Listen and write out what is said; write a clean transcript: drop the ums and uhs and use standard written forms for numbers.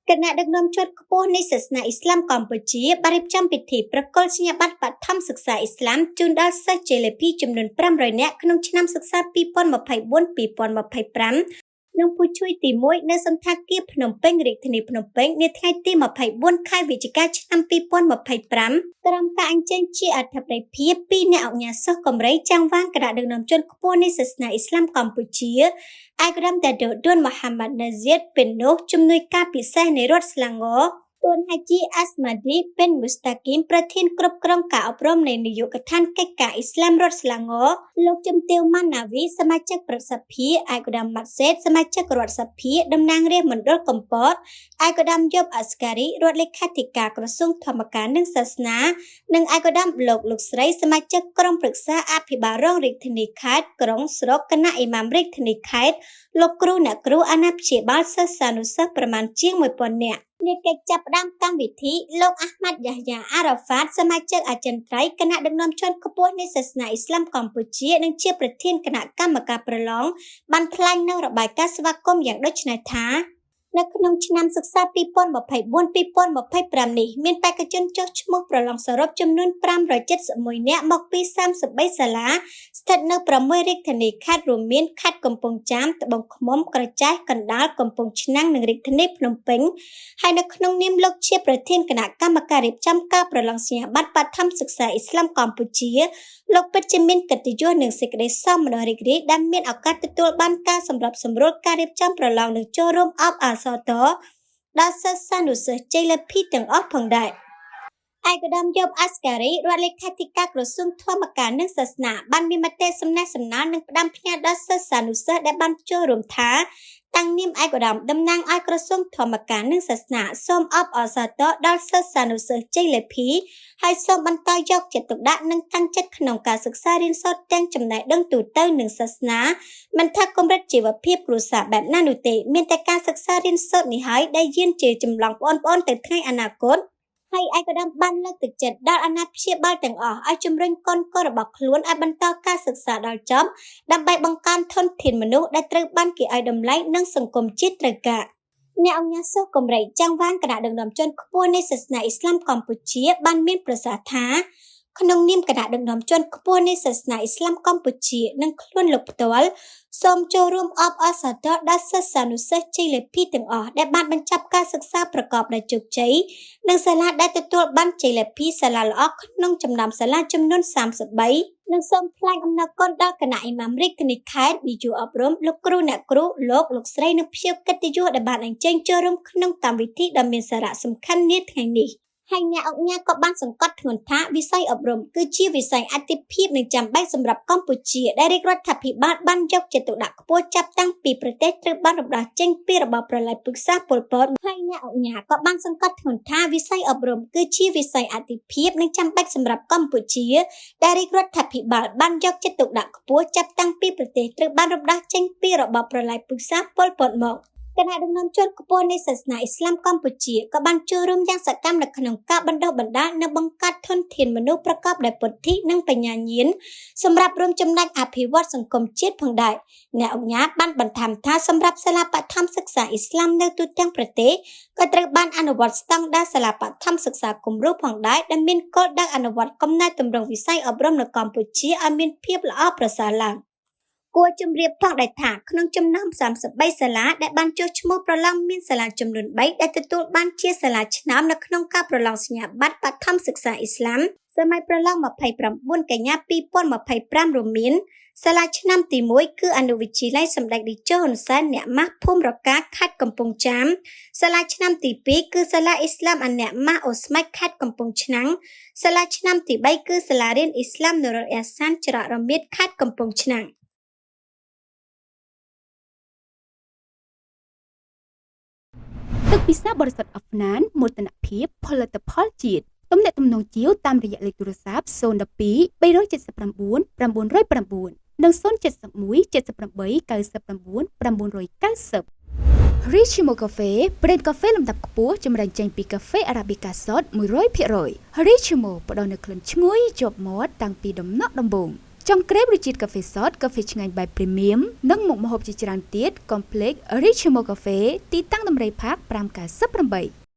គណៈដឹកនាំជាន់ខ្ពស់នៃសាសនាអ៊ីស្លាមកម្ពុជាបានរៀបចំពិធីប្រគល់សញ្ញាបត្របឋមសិក្សាអ៊ីស្លាមជូនដល់សិស្ស JLP ចំនួន500នាក់ក្នុងឆ្នាំសិក្សា2024-2025 និងผู้ជួយទី1នៅសន្តាគារភ្នំពេញរាជធានីភ្នំពេញនាថ្ងៃទី24ខែវិច្ឆិកាឆ្នាំ2025ក្រុមការអញ្ជើញជាអធិបតីភាពពីអ្នកអង្គការសិស្សកំរៃចាំងវាងគណៈដឹកនាំជាន់ខ្ពស់នៃសាសនាអ៊ីស្លាមកម្ពុជាឯកឧត្តមតាដូឌួនមហាម៉ាត់ណាហ្សៀតពេននូសជំនួយការពិសេសនៃរដ្ឋស្លាងរទួនហាជីអាស្មាឌីពេនមូស្តាគីមប្រធានគ្រប់គ្រងការអប់រំនៃនាយកដ្ឋានកិច្ចការអ៊ីស្លាមរដ្ឋស្លាងរលោកជំទាវម៉ាន់ណាវីសមាជិកប្រសិទ្ធភាពឯកឧត្តមម៉ាត់សេតសមាជិករដ្ឋសភាតំណាងរាស្ត្រមណ្ឌលកំពតឯកឧត្តមយប់អស្ការីរដ្ឋលេខាធិការក្រសួងធម្មការនិងសាសនានិងឯកឧត្តមលោកស្រីសមាជិកក្រុមប្រឹក្សាអភិបាលរងរាជធានីខេត្តក្រុងស្រុកគណៈអ៊ីម៉ាមរាជធានីខេត្តលោកគ្រូអ្នកគ្រូអាណាព្យាបាលសិស្សានុសិស្សប្រមាណជាង 1000 នាក់នៃកិច្ចចាប់ផ្ដើមកម្មវិធីលោកអាហ្មាត់យ៉ាហ្យាអារ៉ាហ្វាតសមាជិកអចិន្ត្រៃយ៍គណៈដឹកនាំជាន់ខ្ពស់នៃសាសនាអ៊ីស្លាមកម្ពុជានិងជាប្រធានគណៈកម្មការប្រឡងបានថ្លែងនៅរបាយការណ៍ស្វាគមន៍យ៉ាងដូចនេះថានៅក្នុងឆ្នាំសិក្សា2024-2025 នេះមានបេក្ខជនចុះឈ្មោះប្រឡងសរុបចំនួន571នាក់មកពី33សាលាស្ថិតនៅ6រាជធានីខេត្តរួមមានខេត្តកំពង់ចាមត្បូងឃ្មុំក្រចេះកណ្ដាលកំពង់ឆ្នាំងនិងរាជធានីភ្នំពេញហើយនៅក្នុងនាមលោកជាប្រធានគណៈកម្មការរៀបចំការប្រឡងសញ្ញាបត្របឋមសិក្សាអ៊ីស្លាមកម្ពុជាលោកពិតជាមានកិត្តិយសនិងសេចក្តីសោមនស្សរីករាយដែលមានឱកាសទទួលបានការសម្របសម្រួលការរៀបចំប្រឡងនិងចូលរួមអបអរសាទរដល់សិស្សានុសិស្ស JLP ទាំងអស់ផងដែរឯកឧត្តមយប់អស្ការីរដ្ឋលេខាធិការក្រសួងធម្មការនិងសាសនាបានមានមតិសំណេះសំណាលនិងផ្ដាំផ្ញើដល់សិស្សានុសិស្សដែលបានចូលរួមថាតាំងនាមឯកឧត្តមតំណាងឲ្យក្រសួងធម្មការនិងសាសនាសូមអបអរសាទរដល់សិស្សានុសិស្ស JLP ហើយសូមបន្តយកចិត្តទុកដាក់និងតាំងចិត្តក្នុងការសិក្សារៀនសូត្រទាំងចំណេះដឹងទូទៅនិងសាសនាមិនថាកម្រិតជីវភាពគ្រួសារបែបណានោះទេមានតែការសិក្សារៀនសូត្រនេះហើយដែលយានជាចម្លងបងប្អូនទៅថ្ងៃអនាគតហើយឯកឧត្តមបានលើកទឹកចិត្តដល់អាណាព្យាបាលទាំងអស់ឲ្យជំរុញកូនៗរបស់ខ្លួនឲ្យបន្តការសិក្សាដល់ចប់ដើម្បីបង្កើនធនធានមនុស្សដែលត្រូវបានគេឲ្យតម្លៃនិងសង្គមជាតិត្រូវការអ្នកអង្គការសិស្សកំរៃចាំងវាងគណៈដឹកនាំជាន់ខ្ពស់នៃសាសនាអ៊ីស្លាមកម្ពុជាបានមានប្រសាសន៍ថាក្នុងនាមគណៈដឹកនាំជាន់ខ្ពស់នៃសាសនាអ៊ីស្លាមកម្ពុជានិងខ្លួនលោកផ្ទាល់សូមចូលរួមអបអរសាទរដល់សិស្សានុសិស្ស JLP ទាំងអស់ដែលបានបញ្ចប់ការសិក្សាប្រកបដោយជោគជ័យនិងសាលាដែលទទួលបាន JLP សាលាល្អក្នុងចំណោមសាលាចំនួន33និងសូមថ្លែងអំណរគុណដល់គណៈអ៊ីម៉ាមរាជធានីខេត្តនាយកអប់រំលោកគ្រូអ្នកគ្រូលោកស្រីនិងភ្ញៀវកិត្តិយសដែលបានអញ្ជើញចូលរួមក្នុងកម្មវិធីដ៏មានសារៈសំខាន់នាថ្ងៃនេះហើយអ្នកអង្គការក៏បានសង្កត់ធ្ងន់ថាវិស័យអប់រំគឺជាវិស័យអាទិភាពនិងចាំបាច់សម្រាប់កម្ពុជាដែលរាជរដ្ឋាភិបាលបានយកចិត្តទុកដាក់ខ្ពស់ចាប់តាំងពីប្រទេសត្រូវបានរំដោះចេញពីរបបប្រល័យពូជសាសន៍ប៉ុលពតហើយអ្នកអង្គការក៏បានសង្កត់ធ្ងន់ថាវិស័យអប់រំគឺជាវិស័យអាទិភាពនិងចាំបាច់សម្រាប់កម្ពុជាដែលរាជរដ្ឋាភិបាលបានយកចិត្តទុកដាក់ខ្ពស់ចាប់តាំងពីប្រទេសត្រូវបានរំដោះចេញពីរបបប្រល័យពូជសាសន៍ប៉ុលពតមកគណៈដឹកនាំជាន់ខ្ពស់នៃសាសនាអ៊ីស្លាមកម្ពុជាក៏បានចូលរួមយ៉ាងសកម្មនៅក្នុងការបណ្ដុះបណ្ដាលនិងបង្កើតធនធានមនុស្សប្រកបដោយពុទ្ធិនិងបញ្ញាញាណសម្រាប់រួមចំណែកអភិវឌ្ឍសង្គមជាតិផងដែរអ្នកអង្គការបានបន្ថែមថាសម្រាប់សាលាបឋមសិក្សាអ៊ីស្លាមនៅទូទាំងប្រទេសក៏ត្រូវបានអនុវត្តស្តង់ដារសាលាបឋមសិក្សាគំរូផងដែរដែលមានគោលដៅអនុវត្តកំណែទម្រង់វិស័យអប់រំនៅកម្ពុជាឲ្យមានភាពល្អប្រសើរឡើងគួរជម្រាបផងដែរថាក្នុងចំណោម33សាលាដែលបានចុះឈ្មោះប្រឡងមានសាលាចំនួន3ដែលទទួលបានជាសាលាឆ្នើមនៅក្នុងការប្រឡងសញ្ញាបត្របឋមសិក្សាអ៊ីស្លាមសម័យប្រឡង29កញ្ញា2025រួមមានសាលាឆ្នាំទី1គឺអនុវិទ្យាល័យសម្ដេចតេជោហ៊ុនសែនអ្នកម៉ាស់ភូមិរកាខេត្តកំពង់ចាមសាលាឆ្នាំទី2គឺសាលាអ៊ីស្លាមអាអ្នកម៉ាស់អូស្ម៉េចខេត្តកំពង់ឆ្នាំងសាលាឆ្នាំទី3គឺសាលារៀនអ៊ីស្លាមនូរុលអ៊ីសានច្រករមៀតខេត្តកំពង់ឆ្នាំងទឹកពិសាបរិសុទ្ធអហ្វណានមោទនភាពផលិតផលជាតិទំនាក់ទំនងជាវតាមរយៈលេខទូរស័ព្ទ012 379 909និង071 78 99 990 Richimo Cafe ប្រេនកាហ្វេលំដាប់ខ្ពស់ចម្រាញ់ចេញពីកាហ្វេ Arabica Sot 100% Richimo ផ្ដល់នូវក្លិនឈ្ងុយជាប់មាត់តាំងពីដំណក់ដំបូង ចង់ក្រេបរសជាតិកាហ្វេសតកាហ្វេឆ្ងាញ់បែប Premium និងមុខម្ហូបជាច្រើនទៀត Complex Original Cafe ទីតាំងដំរីផាក598